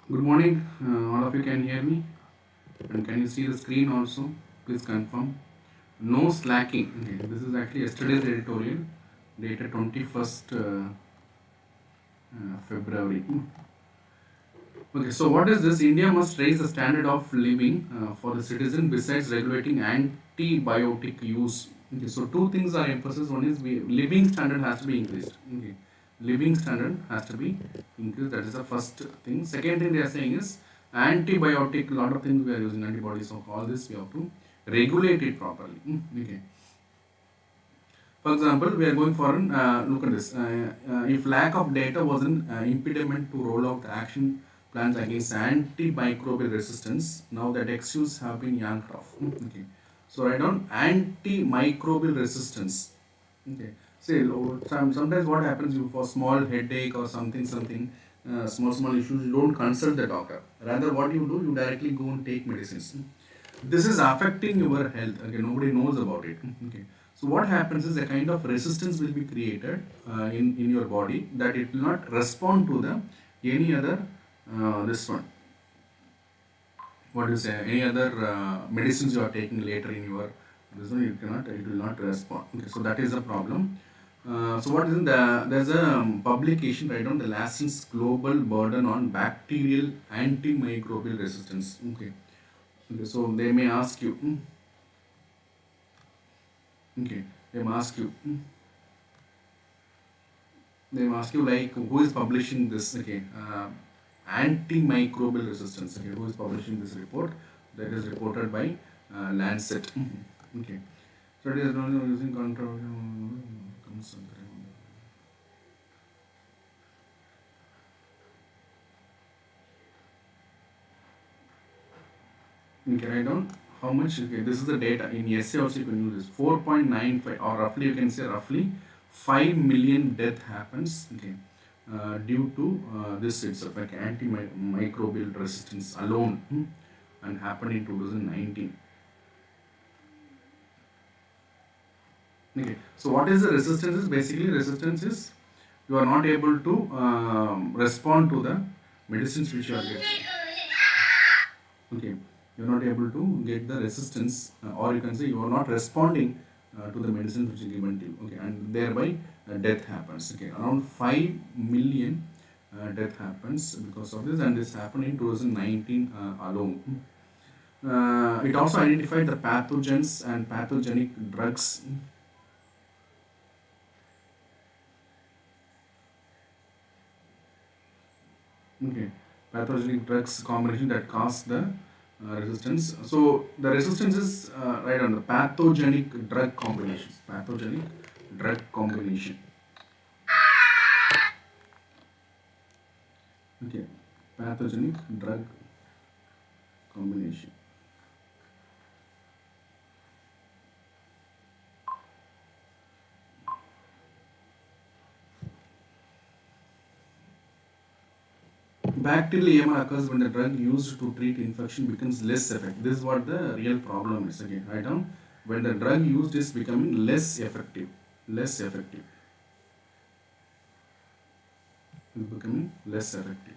Good morning. All of you can hear me, and can you see the screen also? Please confirm. No slacking. Okay, this is actually yesterday's editorial, dated 21st February. Okay, so what is this? India must raise the standard of living for the citizen besides regulating antibiotic use. Okay, so two things are emphasis. One is living standard has to be increased. Okay, living standard has to be increased. That is the first thing. Second thing they are saying is antibiotic. A lot of things we are using antibiotics. So all this we have to regulate it properly. Okay. For example, we are going for an look at this. If lack of data was an impediment to roll out action plans against antimicrobial resistance, now that excuse have been yanked off. Okay. So write down antimicrobial resistance. Okay. Say sometimes what happens you for small headache or something small issues you don't consult the doctor. Rather what you do you directly go and take medicines. This is affecting your health. Okay, nobody knows about it. Okay, so what happens is a kind of resistance will be created in your body that it will not respond to the any other this one what you say any other medicines you are taking later in your this one it will not respond. Okay, so that is the problem. So what is there's a publication right on the lessons global burden on bacterial antimicrobial resistance. Okay. Okay, so they may ask you, okay, they may ask you, they may ask you like who is publishing this, okay, antimicrobial resistance, okay, who is publishing this report that is reported by Lancet, okay. So it is not using control. Okay, write down how much. Okay, this is the data in essay also you can use this 4.95 or roughly you can say roughly 5 million death happens. Okay, due to this itself like antimicrobial resistance alone and happened in 2019. Okay, so what is the resistance? Is basically resistance is you are not able to respond to the medicines which you are getting. Okay, you're not able to get the resistance or you can say you are not responding to the medicine which is given to you. Okay, and thereby death happens. Okay, around 5 million death happens because of this, and this happened in 2019 alone. It also identified the pathogens and pathogenic drugs. Okay, pathogenic drugs combination that cause the resistance. So the resistance is right on the pathogenic drug combinations. Pathogenic drug combination. Okay, pathogenic drug combination. Bacterial AMR occurs when the drug used to treat infection becomes less effective. This is what the real problem is. Again, right down when the drug used is becoming less effective. Less effective. Is becoming less effective.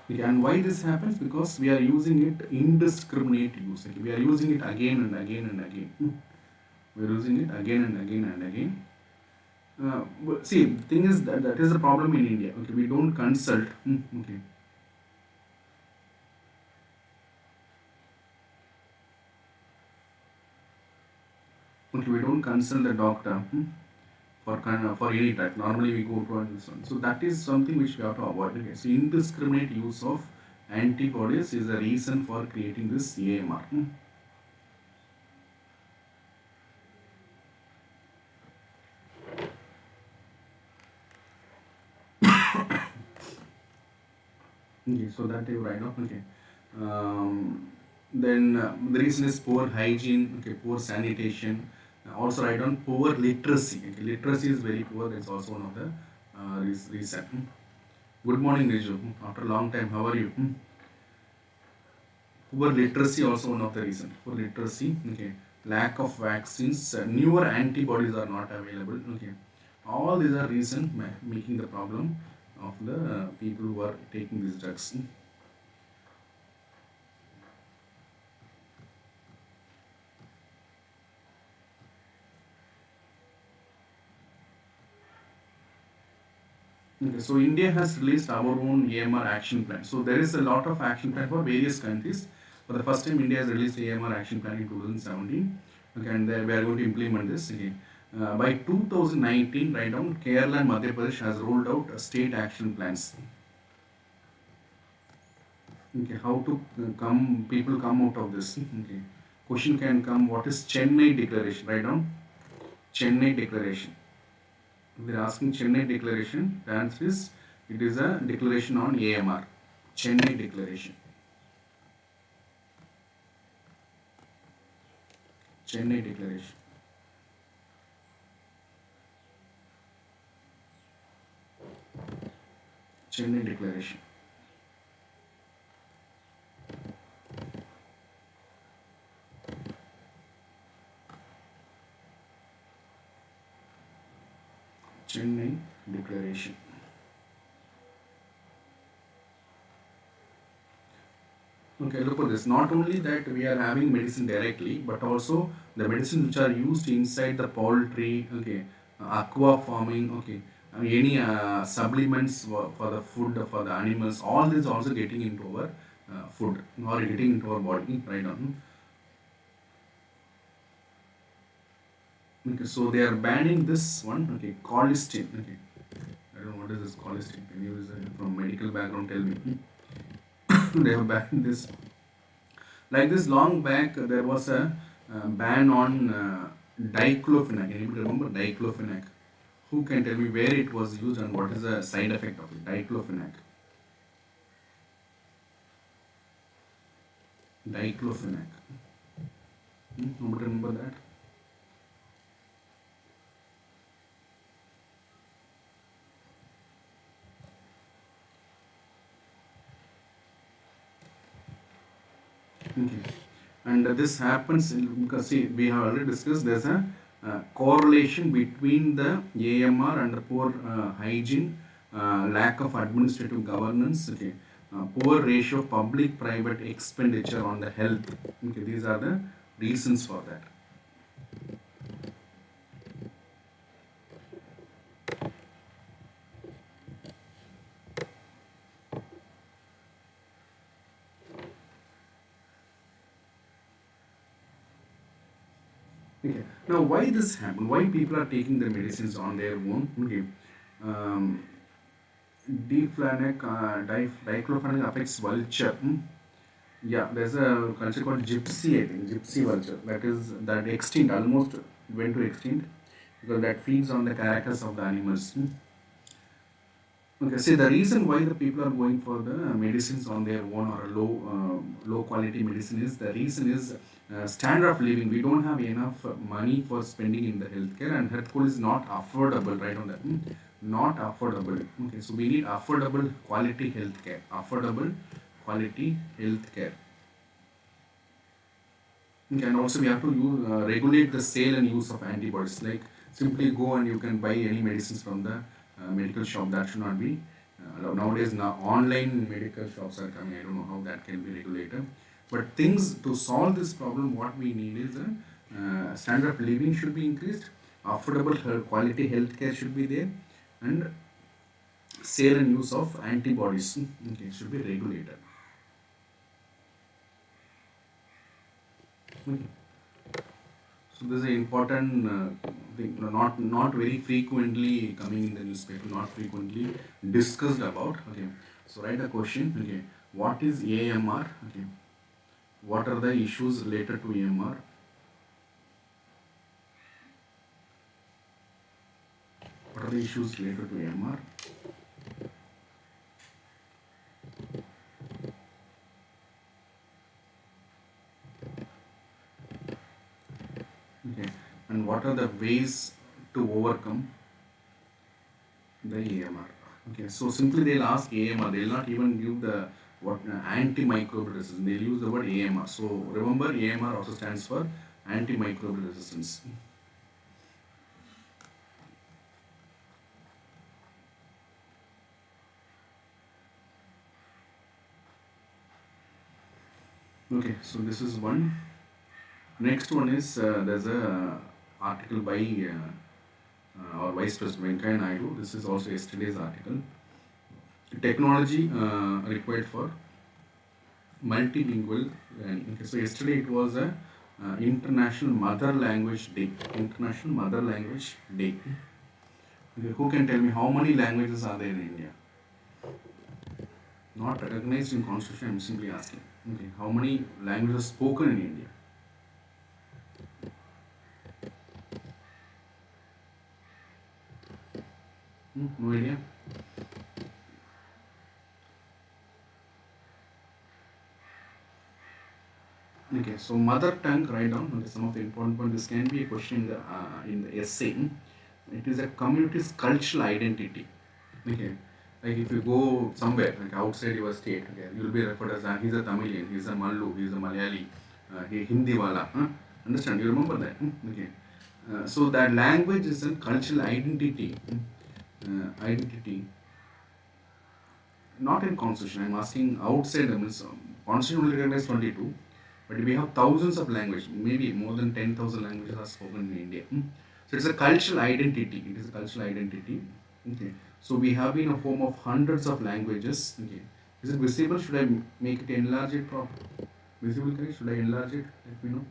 Okay, and why this happens? Because we are using it indiscriminate use. Okay, we are using it again and again and again. We are using it again and again and again. See, the thing is that is the problem in India. Okay, we don't consult. Okay. Okay, we don't consult the doctor for for any type. Normally we go to this one. So that is something which we have to avoid. Okay. So indiscriminate use of antibodies is the reason for creating this AMR. Okay, so that you write off. Okay. Then the reason is poor hygiene. Okay, poor sanitation. Also write down poor literacy. Okay, literacy is very poor. That's also one of the reason. Good morning, Riju. After a long time, how are you? Poor literacy also one of the reason. Poor literacy. Okay. Lack of vaccines. Newer antibodies are not available. Okay. All these are reason making the problem of the people who are taking these drugs. Okay, so India has released our own AMR action plan. So there is a lot of action plan for various countries. For the first time, India has released AMR action plan in 2017. Okay, and we are going to implement this. Okay. By 2019, right down, Kerala and Madhya Pradesh has rolled out state action plans. Okay, how to come people come out of this? Okay, question can come. What is Chennai Declaration? Right down, Chennai Declaration. They're asking Chennai Declaration. The answer is it is a declaration on AMR. Chennai Declaration. Chennai Declaration. Chennai Declaration. Chennai Declaration. Okay, look at this. Not only that we are having medicine directly, but also the medicines which are used inside the poultry, okay, aqua farming, okay, any supplements for the food for the animals, all this also getting into our food or getting into our body right now. Okay, so they are banning this one, okay, colistin. Okay, I don't know what is this colistin. Can you from medical background tell me? They have banned this. Like this long back, there was a ban on diclofenac. Anybody remember diclofenac? Who can tell me where it was used and what is the side effect of it? Diclofenac. Diclofenac. Nobody remember that? Okay. And this happens because see, we have already discussed there's a correlation between the AMR and the poor hygiene, lack of administrative governance, okay, poor ratio of public-private expenditure on the health. Okay, these are the reasons for that. Okay. Now, why this happen? Why people are taking the medicines on their own? Okay. Um, diclofenac affects vulture. Yeah, there's a culture called gypsy, I think, gypsy vulture. That is that extinct, almost went to extinct because that feeds on the characters of the animals. Okay, see the reason why the people are going for the medicines on their own or a low quality medicine is the reason is standard of living. We don't have enough money for spending in the healthcare, and healthcare is not affordable. Right on that, not affordable. Okay, so we need affordable quality healthcare. Affordable quality healthcare. And also we have to regulate the sale and use of antibiotics. Like simply go and you can buy any medicines from the medical shop. That should not be allowed. Nowadays now online medical shops are coming. I don't know how that can be regulated. But things to solve this problem, what we need is a standard of living should be increased, affordable quality healthcare should be there, and sale and use of antibodies okay, should be regulated. Okay. So this is an important thing, not very frequently coming in the newspaper, not frequently discussed about. Okay, so write a question. Okay, what is AMR? Okay, what are the issues related to AMR? What are the issues related to AMR? Okay, and what are the ways to overcome the AMR? Okay, so simply they'll ask AMR. They'll not even give the what antimicrobial resistance. They'll use the word AMR. So remember, AMR also stands for antimicrobial resistance. Okay, so this is one. Next one is there's a article by our Vice President Venkaiah Naidu. This is also yesterday's article. Technology required for multilingual learning. Okay, so yesterday it was a International Mother Language Day. International Mother Language Day. Okay, who can tell me how many languages are there in India? Not recognized in Constitution. I'm simply asking. Okay, how many languages spoken in India? No idea. Okay, so mother tongue, write down. Okay, some of the important points. This can be a question in the essay. It is a community's cultural identity. Okay, like if you go somewhere, like outside your state, okay, you'll be referred as he's a Tamilian, he's a Mallu, he's a Malayali, he Hindi wala. Huh? Understand? You remember that? Okay. So that language is a cultural identity. Identity. Not in constitution. I'm asking outside. Constitution only recognizes 22, but we have thousands of languages. Maybe more than 10,000 languages are spoken in India. So it's a cultural identity. It is a cultural identity. Okay. So we have been a home of hundreds of languages. Okay. Is it visible? Should I make it enlarge it proper? Visible, correct? Should I enlarge it? Let me know.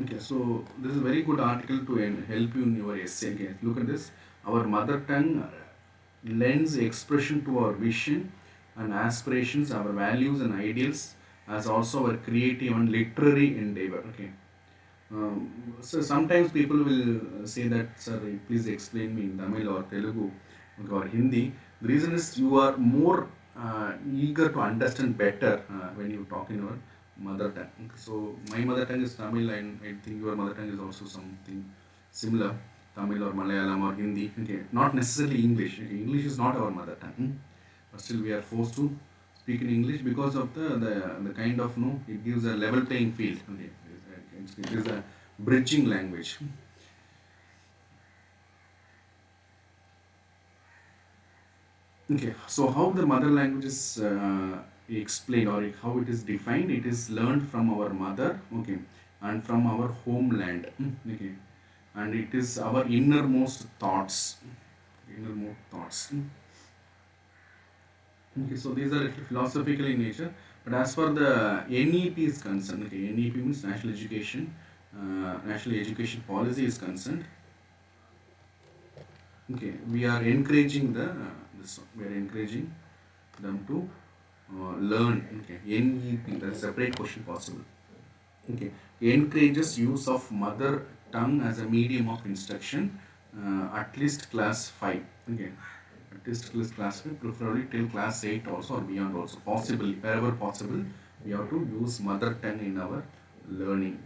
Okay, so this is a very good article to help you in your essay. Okay, look at this. Our mother tongue lends expression to our vision and aspirations, our values and ideals, as also our creative and literary endeavor. Okay. So sometimes people will say that, sir, please explain me in Tamil or Telugu or Hindi. The reason is you are more eager to understand better when you talk in your mother tongue. So my mother tongue is Tamil, and I think your mother tongue is also something similar, Tamil or Malayalam or Hindi. Okay, not necessarily English. Okay, English is not our mother tongue, but still we are forced to speak in English because of the kind of it gives a level playing field. Okay, it is a bridging language. Okay, so how the mother language is explained or how it is defined, it is learned from our mother, okay, and from our homeland, okay, and it is our innermost thoughts, innermost thoughts. Okay, so these are little philosophical in nature, but as far the NEP is concerned, okay, NEP means National Education Policy is concerned. Okay, we are encouraging we are encouraging them to learn. Okay, NEP, that's a separate question possible. Okay, encourages use of mother tongue as a medium of instruction, at least class 5. Okay, at least class 5, preferably till class 8 also or beyond also. Possible, wherever possible, we have to use mother tongue in our learning.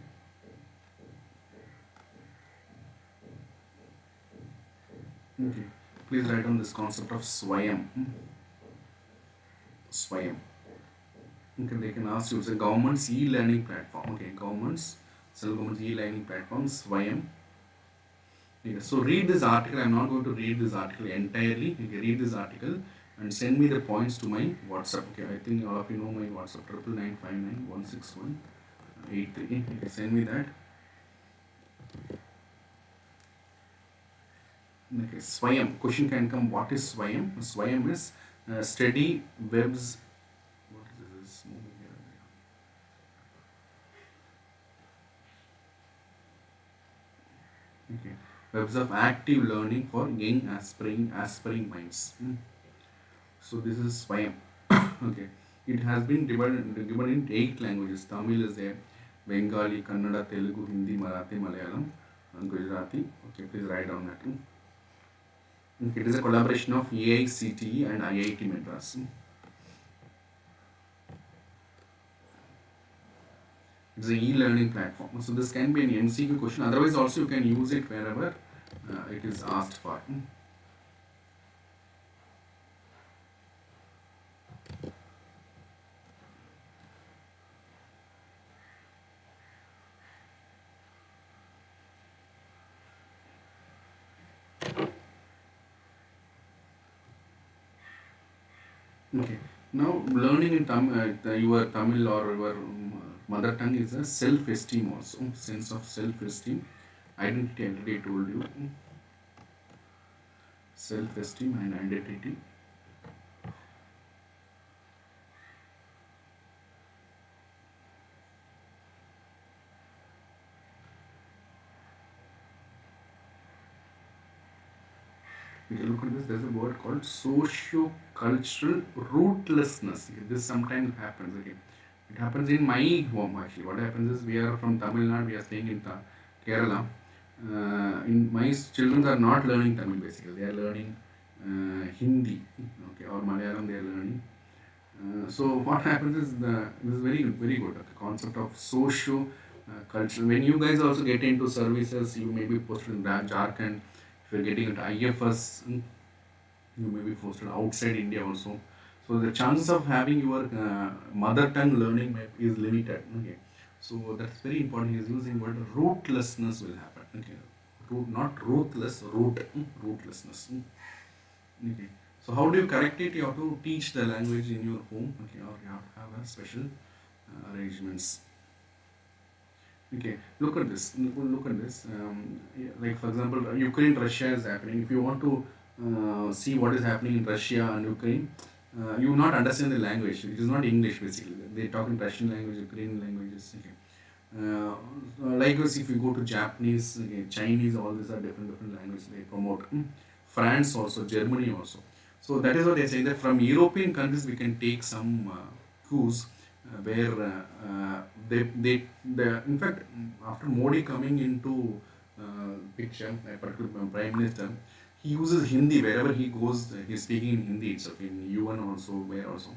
Okay, please write down this concept of Swayam. Swayam. Okay, they can ask you, it's a government's e-learning platform. Okay, central government's e-learning platform, Swayam. Okay, so read this article. I'm not going to read this article entirely. Okay, read this article and send me the points to my WhatsApp. Okay, I think all of you know my WhatsApp, 999591618. Okay, send me that. Okay, Swayam. Question can come. What is Swayam? Swayam is steady webs. What is this moving here? Okay, webs of active learning for young aspiring minds. So this is Swayam. Okay, it has been given in 8 languages. Tamil is there, Bengali, Kannada, Telugu, Hindi, Marathi, Malayalam, and Gujarati. Okay, please write down that. Okay, it is a collaboration of AICTE and IIT Madras. It's an e-learning platform. So this can be an MCQ question. Otherwise, also you can use it wherever it is asked for. Okay. Now, learning in your Tamil or your mother tongue is a self-esteem also. Sense of self-esteem. Identity, I already told you. Self-esteem and identity. If you look at this, there's a word called socio-cultural rootlessness. This sometimes happens. Okay. It happens in my home actually. What happens is we are from Tamil Nadu, we are staying in Kerala. My children are not learning Tamil basically. They are learning Hindi, okay, or Malayalam. They are learning. So what happens is this is very good. The concept of socio culture. When you guys also get into services, you may be posted in Jharkhand. If you're getting into IFS, you may be posted outside India also. So the chance of having your mother tongue learning is limited. Okay, so that's very important. He's using word rootlessness will happen. Okay, not ruthless, rootlessness. Okay. So how do you correct it? You have to teach the language in your home. Okay, or you have to have a special arrangements. Okay, look at this. Look at this. Yeah, like for example, Ukraine Russia is happening. If you want to see what is happening in Russia and Ukraine, you will not understand the language. It is not English basically. They talk in Russian language, Ukrainian languages. Okay. Likewise, if you go to Japanese, okay, Chinese, all these are different languages they promote. France also, Germany also. So that is what they say that from European countries we can take some cues where in fact after Modi coming into picture, a particular prime minister, he uses Hindi wherever he goes. He's speaking in Hindi itself in UN also, where also.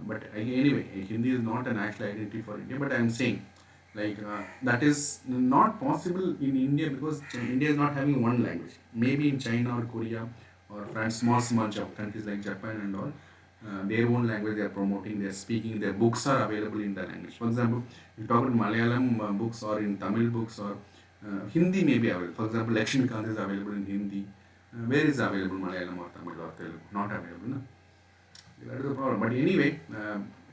But anyway, Hindi is not a national identity for India. But I am saying, like that is not possible in India because India is not having one language. Maybe in China or Korea or France, small countries like Japan and all, their own language they are promoting, they are speaking, their books are available in the language. For example, if you talk about Malayalam books or in Tamil books or Hindi may be available. For example, Lakshmikant is available in Hindi. Where is available Malayalam or Tamil or Telugu? Not available. No? That is the problem. But anyway,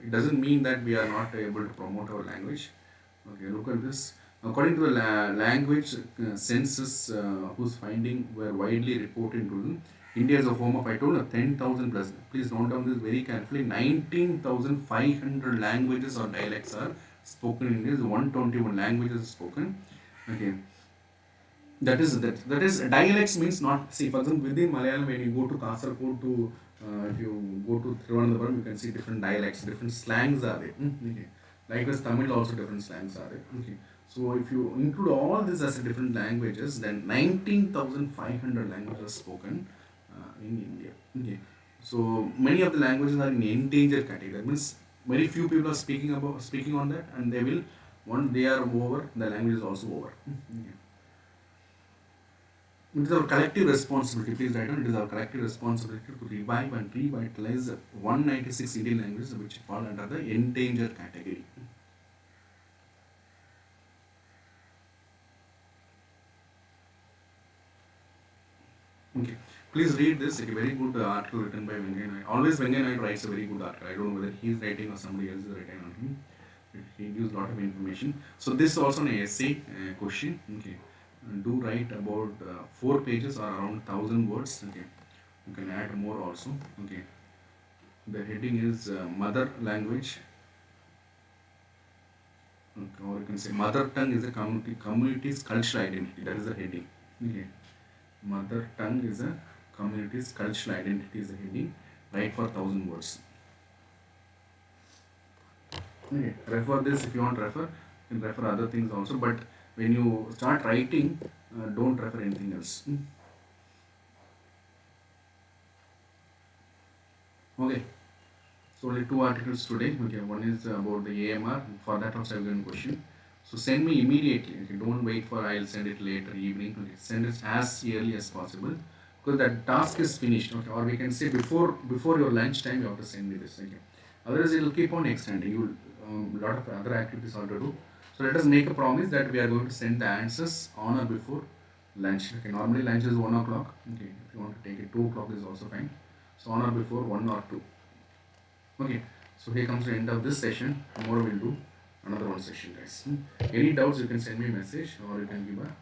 it doesn't mean that we are not able to promote our language. Okay, look at this. According to the language census, whose findings were widely reported in tourism, India is a home of, I told you, 10,000 plus. Please note down this very carefully. 19,500 languages or dialects are spoken in India. 121 languages spoken. Okay. That is dialects means not, see, for example, within Malayalam, when you go to Kasaragod to if you go to Thiruvananthapuram, you can see different dialects, different slangs are there. Okay. Likewise, Tamil also different slangs are there. Okay. So if you include all these as different languages, then 19,500 languages are spoken in India. Okay. So many of the languages are in endangered category. That means very few people are speaking on that, and they will once they are over, the language is also over. Okay. It is our collective responsibility. Please write down. It is our collective responsibility to revive and revitalize 196 Indian languages which fall under the endangered category. Okay. Please read this. It's a very good article written by Venkaiah Naidu. Always Venkaiah Naidu writes a very good article. I don't know whether he is writing or somebody else is writing on him. He gives a lot of information. So this is also an essay question. Okay. Do write about 4 pages or around 1,000 words. Okay. You can add more also. Okay. The heading is mother language. Okay. Or you can say mother tongue is a community's cultural identity. That is the heading. Okay. Mother tongue is a community's cultural identity is a heading. Write for 1,000 words. Okay. Refer this if you want to refer. You can refer other things also. But when you start writing, don't refer anything else. Okay. So only two articles today. Okay, one is about the AMR. For that also I've given question. So send me immediately. Okay, don't wait for I'll send it later evening. Okay, send it as early as possible because that task is finished. Okay, or we can say before your lunch time you have to send me this. Okay, otherwise it will keep on extending. You will lot of other activities are to do. So let us make a promise that we are going to send the answers on or before lunch. Okay, normally lunch is 1 o'clock. Okay, if you want to take it 2 o'clock is also fine. So on or before 1 or 2. Okay, so here comes the end of this session. Tomorrow we'll do another one session, guys. Any doubts, you can send me a message or you can give a comment.